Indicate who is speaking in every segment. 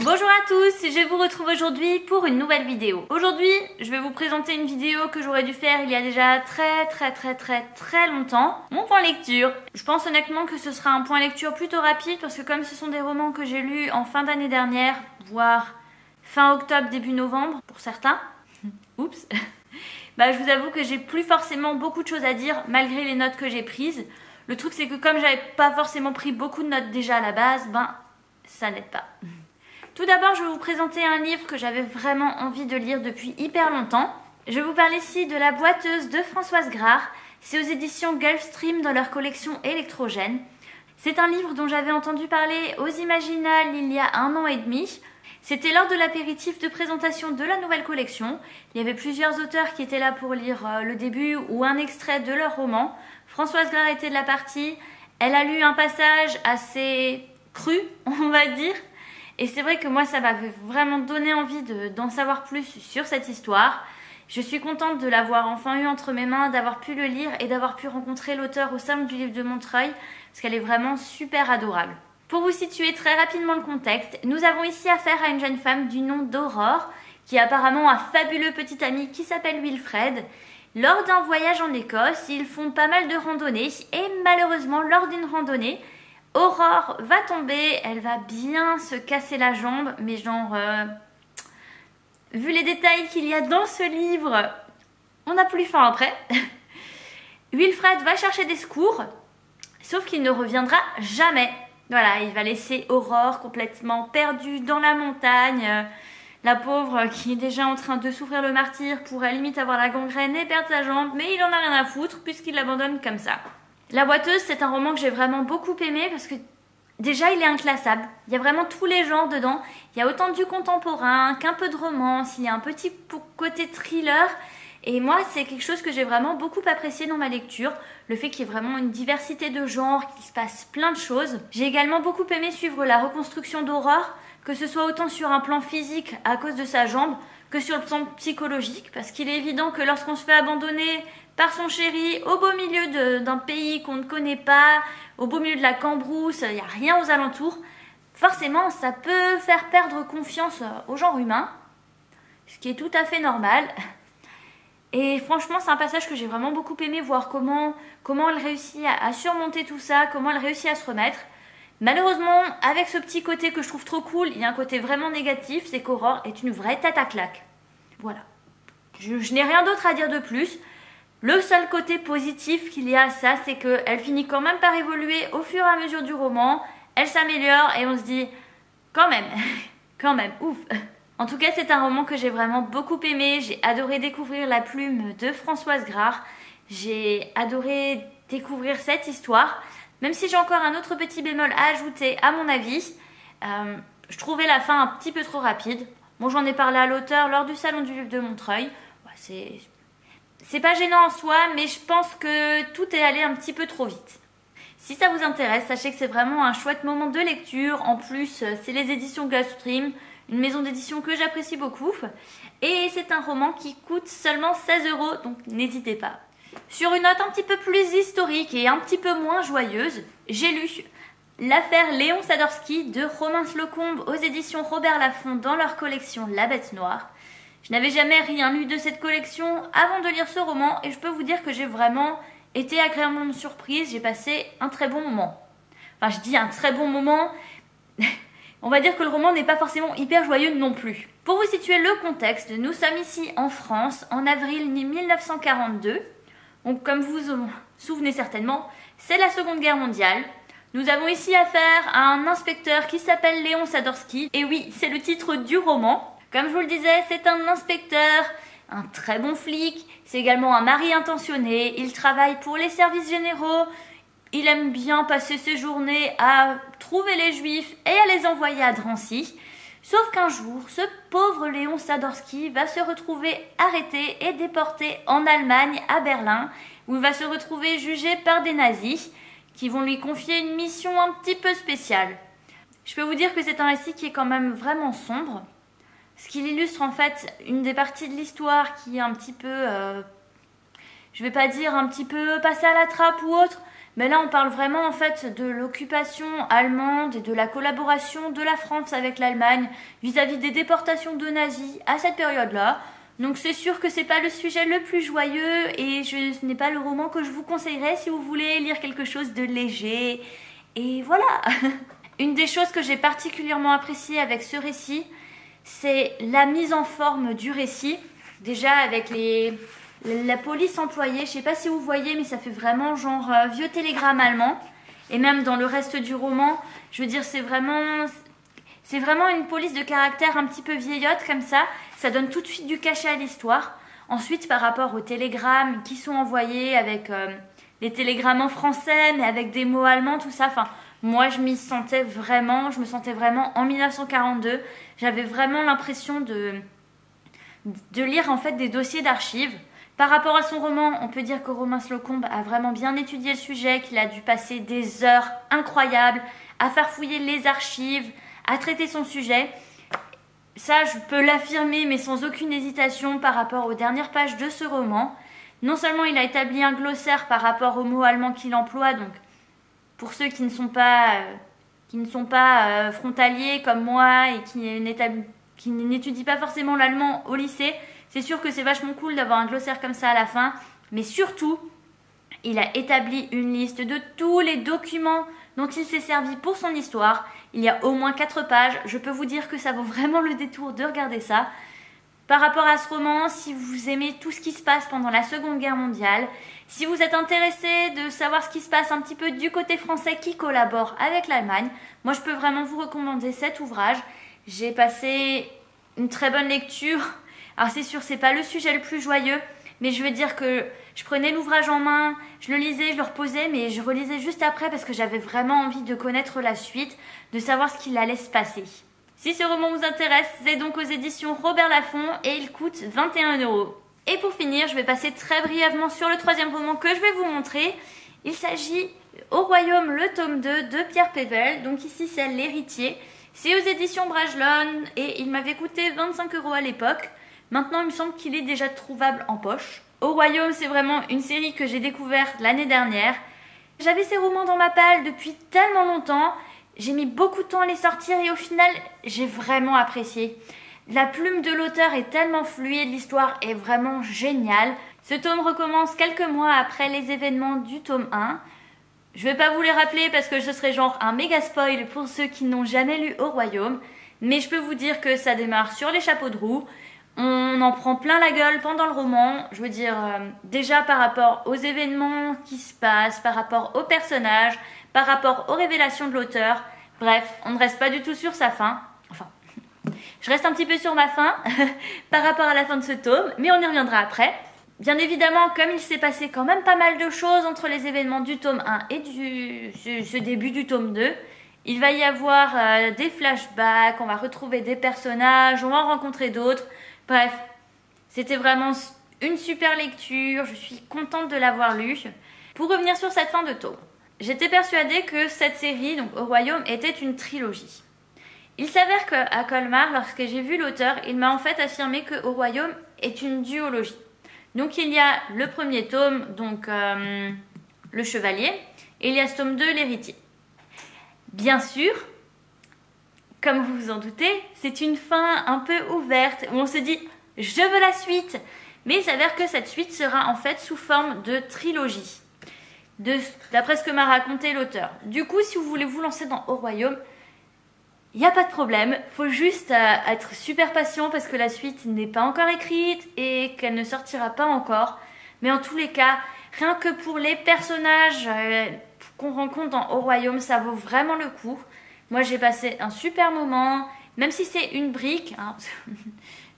Speaker 1: Bonjour à tous, je vous retrouve aujourd'hui pour une nouvelle vidéo. Aujourd'hui, je vais vous présenter une vidéo que j'aurais dû faire il y a déjà très longtemps. Mon point lecture. Je pense honnêtement que ce sera un point lecture plutôt rapide parce que comme ce sont des romans que j'ai lus en fin d'année dernière, voire fin octobre, début novembre pour certains. Oups. Bah, je vous avoue que j'ai plus forcément beaucoup de choses à dire malgré les notes que j'ai prises. Le truc c'est que comme j'avais pas forcément pris beaucoup de notes déjà à la base, ça n'aide pas. Tout d'abord, je vais vous présenter un livre que j'avais vraiment envie de lire depuis hyper longtemps. Je vous parle ici de La Boiteuse de Françoise Grard. C'est aux éditions Gulfstream dans leur collection Électrogène. C'est un livre dont j'avais entendu parler aux Imaginales il y a 1 an et demi. C'était lors de l'apéritif de présentation de la nouvelle collection. Il y avait plusieurs auteurs qui étaient là pour lire le début ou un extrait de leur roman. Françoise Grard était de la partie. Elle a lu un passage assez cru, on va dire. Et c'est vrai que moi, ça m'avait vraiment donné envie d'en savoir plus sur cette histoire. Je suis contente de l'avoir enfin eu entre mes mains, d'avoir pu le lire et d'avoir pu rencontrer l'auteur au Salon du Livre de Montreuil, parce qu'elle est vraiment super adorable. Pour vous situer très rapidement le contexte, nous avons ici affaire à une jeune femme du nom d'Aurore, qui a apparemment un fabuleux petit ami qui s'appelle Wilfred. Lors d'un voyage en Écosse, ils font pas mal de randonnées et malheureusement, lors d'une randonnée, Aurore va tomber, elle va bien se casser la jambe, mais genre, vu les détails qu'il y a dans ce livre, on n'a plus faim après. Wilfred va chercher des secours, sauf qu'il ne reviendra jamais. Voilà, il va laisser Aurore complètement perdue dans la montagne. La pauvre qui est déjà en train de souffrir le martyre pourrait limite avoir la gangrène et perdre sa jambe, mais il en a rien à foutre puisqu'il l'abandonne comme ça. La Boiteuse, c'est un roman que j'ai vraiment beaucoup aimé parce que déjà il est inclassable. Il y a vraiment tous les genres dedans. Il y a autant du contemporain qu'un peu de romance, il y a un petit côté thriller. Et moi, c'est quelque chose que j'ai vraiment beaucoup apprécié dans ma lecture. Le fait qu'il y ait vraiment une diversité de genres, qu'il se passe plein de choses. J'ai également beaucoup aimé suivre la reconstruction d'Aurore, que ce soit autant sur un plan physique à cause de sa jambe que sur le plan psychologique. Parce qu'il est évident que lorsqu'on se fait abandonner par son chéri, au beau milieu d'un pays qu'on ne connaît pas, au beau milieu de la cambrousse, il n'y a rien aux alentours, forcément ça peut faire perdre confiance au genre humain, ce qui est tout à fait normal. Et franchement c'est un passage que j'ai vraiment beaucoup aimé, voir comment elle réussit à surmonter tout ça, comment elle réussit à se remettre. Malheureusement, avec ce petit côté que je trouve trop cool, il y a un côté vraiment négatif, c'est qu'Aurore est une vraie tête à claque. Voilà. Je n'ai rien d'autre à dire de plus. Le seul côté positif qu'il y a à ça, c'est qu'elle finit quand même par évoluer au fur et à mesure du roman. Elle s'améliore et on se dit, quand même, ouf. En tout cas, c'est un roman que j'ai vraiment beaucoup aimé. J'ai adoré découvrir la plume de Françoise Grard. J'ai adoré découvrir cette histoire. Même si j'ai encore un autre petit bémol à ajouter à mon avis, je trouvais la fin un petit peu trop rapide. Bon, j'en ai parlé à l'auteur lors du Salon du Livre de Montreuil. C'est pas gênant en soi, mais je pense que tout est allé un petit peu trop vite. Si ça vous intéresse, sachez que c'est vraiment un chouette moment de lecture. En plus, c'est les éditions Gulfstream, une maison d'édition que j'apprécie beaucoup. Et c'est un roman qui coûte seulement 16 €, donc n'hésitez pas. Sur une note un petit peu plus historique et un petit peu moins joyeuse, j'ai lu L'affaire Léon Sadorsky de Romain Slocombe aux éditions Robert Laffont dans leur collection La Bête Noire. Je n'avais jamais rien lu de cette collection avant de lire ce roman et je peux vous dire que j'ai vraiment été agréablement surprise. J'ai passé un très bon moment. Enfin, je dis un très bon moment. On va dire que le roman n'est pas forcément hyper joyeux non plus. Pour vous situer le contexte, nous sommes ici en France en avril 1942. Donc, comme vous vous en souvenez certainement, c'est la Seconde Guerre mondiale. Nous avons ici affaire à un inspecteur qui s'appelle Léon Sadorsky. Et oui, c'est le titre du roman. Comme je vous le disais, c'est un inspecteur, un très bon flic, c'est également un mari intentionné, il travaille pour les services généraux, il aime bien passer ses journées à trouver les juifs et à les envoyer à Drancy. Sauf qu'un jour, ce pauvre Léon Sadorsky va se retrouver arrêté et déporté en Allemagne, à Berlin, où il va se retrouver jugé par des nazis qui vont lui confier une mission un petit peu spéciale. Je peux vous dire que c'est un récit qui est quand même vraiment sombre. Ce qui illustre en fait une des parties de l'histoire qui est un petit peu, je vais pas dire un petit peu passée à la trappe ou autre, Mais là, on parle vraiment en fait de l'occupation allemande et de la collaboration de la France avec l'Allemagne vis-à-vis des déportations de nazis à cette période-là. Donc c'est sûr que c'est pas le sujet le plus joyeux et ce n'est pas le roman que je vous conseillerais si vous voulez lire quelque chose de léger. Et voilà. Une des choses que j'ai particulièrement appréciée avec ce récit, c'est la mise en forme du récit. Déjà avec la police employée, je sais pas si vous voyez, mais ça fait vraiment genre vieux télégramme allemand. Et même dans le reste du roman, je veux dire, c'est vraiment une police de caractère un petit peu vieillotte comme ça. Ça donne tout de suite du cachet à l'histoire. Ensuite, par rapport aux télégrammes qui sont envoyés avec les télégrammes en français, mais avec des mots allemands, tout ça. Enfin, moi, je me sentais vraiment en 1942. J'avais vraiment l'impression de lire en fait des dossiers d'archives. Par rapport à son roman, on peut dire que Romain Slocombe a vraiment bien étudié le sujet, qu'il a dû passer des heures incroyables à faire fouiller les archives, à traiter son sujet. Ça, je peux l'affirmer, mais sans aucune hésitation par rapport aux dernières pages de ce roman. Non seulement il a établi un glossaire par rapport aux mots allemands qu'il emploie, donc pour ceux qui ne sont pas frontaliers comme moi et qui n'étudient pas forcément l'allemand au lycée, c'est sûr que c'est vachement cool d'avoir un glossaire comme ça à la fin. Mais surtout, il a établi une liste de tous les documents dont il s'est servi pour son histoire. Il y a au moins 4 pages. Je peux vous dire que ça vaut vraiment le détour de regarder ça. Par rapport à ce roman, si vous aimez tout ce qui se passe pendant la Seconde Guerre mondiale, si vous êtes intéressé de savoir ce qui se passe un petit peu du côté français qui collabore avec l'Allemagne, moi je peux vraiment vous recommander cet ouvrage. J'ai passé une très bonne lecture. Alors c'est sûr, c'est pas le sujet le plus joyeux, mais je veux dire que je prenais l'ouvrage en main, je le lisais, je le reposais, mais je relisais juste après parce que j'avais vraiment envie de connaître la suite, de savoir ce qu'il allait se passer. Si ce roman vous intéresse, c'est donc aux éditions Robert Laffont et il coûte 21 €. Et pour finir, je vais passer très brièvement sur le troisième roman que je vais vous montrer. Il s'agit Au Royaume, le tome 2 de Pierre Pével, donc ici c'est L'Héritier. C'est aux éditions Brajlon et il m'avait coûté 25 € à l'époque. Maintenant, il me semble qu'il est déjà trouvable en poche. Au Royaume, c'est vraiment une série que j'ai découverte l'année dernière. J'avais ces romans dans ma palle depuis tellement longtemps. J'ai mis beaucoup de temps à les sortir et au final, j'ai vraiment apprécié. La plume de l'auteur est tellement fluide, l'histoire est vraiment géniale. Ce tome recommence quelques mois après les événements du tome 1. Je vais pas vous les rappeler parce que ce serait genre un méga spoil pour ceux qui n'ont jamais lu Au Royaume. Mais je peux vous dire que ça démarre sur les chapeaux de roue. On en prend plein la gueule pendant le roman. Je veux dire, déjà par rapport aux événements qui se passent, par rapport aux personnages, par rapport aux révélations de l'auteur. Bref, on ne reste pas du tout sur sa fin. Enfin, je reste un petit peu sur ma fin par rapport à la fin de ce tome, mais on y reviendra après. Bien évidemment, comme il s'est passé quand même pas mal de choses entre les événements du tome 1 et ce début du tome 2, il va y avoir des flashbacks, on va retrouver des personnages, on va en rencontrer d'autres. Bref, c'était vraiment une super lecture, je suis contente de l'avoir lu. Pour revenir sur cette fin de tome, j'étais persuadée que cette série, donc Au Royaume, était une trilogie. Il s'avère qu'à Colmar, lorsque j'ai vu l'auteur, il m'a en fait affirmé que Au Royaume est une duologie. Donc il y a le premier tome, donc le chevalier, et il y a ce tome 2, l'héritier. Bien sûr, comme vous vous en doutez, c'est une fin un peu ouverte, où on se dit « je veux la suite ». Mais il s'avère que cette suite sera en fait sous forme de trilogie, d'après ce que m'a raconté l'auteur. Du coup, si vous voulez vous lancer dans Au Royaume, il n'y a pas de problème, faut juste être super patient parce que la suite n'est pas encore écrite et qu'elle ne sortira pas encore. Mais en tous les cas, rien que pour les personnages qu'on rencontre dans Au Royaume, ça vaut vraiment le coup. Moi, j'ai passé un super moment, même si c'est une brique. Hein,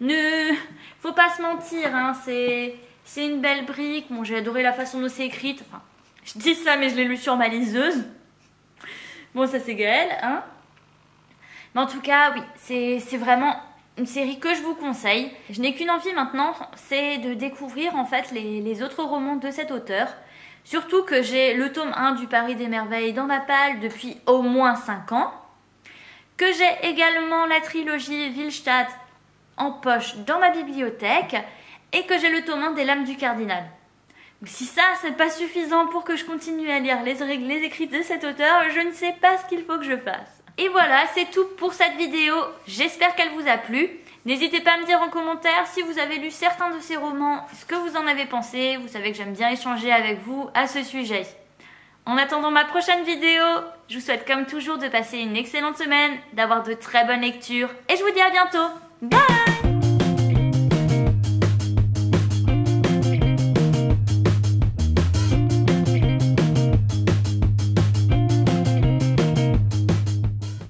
Speaker 1: ne faut pas se mentir, hein, c'est une belle brique. Bon, j'ai adoré la façon dont c'est écrite. Enfin, je dis ça, mais je l'ai lu sur ma liseuse. Bon, ça c'est Gaëlle, hein. Mais en tout cas, oui, c'est vraiment une série que je vous conseille. Je n'ai qu'une envie maintenant, c'est de découvrir en fait les autres romans de cet auteur. Surtout que j'ai le tome 1 du Paris des Merveilles dans ma palle depuis au moins 5 ans. Que j'ai également la trilogie Willstadt en poche dans ma bibliothèque. Et que j'ai le tome 1 des Lames du Cardinal. Si ça, c'est pas suffisant pour que je continue à lire les écrits de cet auteur, je ne sais pas ce qu'il faut que je fasse. Et voilà, c'est tout pour cette vidéo. J'espère qu'elle vous a plu. N'hésitez pas à me dire en commentaire si vous avez lu certains de ces romans, ce que vous en avez pensé. Vous savez que j'aime bien échanger avec vous à ce sujet. En attendant ma prochaine vidéo, je vous souhaite comme toujours de passer une excellente semaine, d'avoir de très bonnes lectures et je vous dis à bientôt. Bye!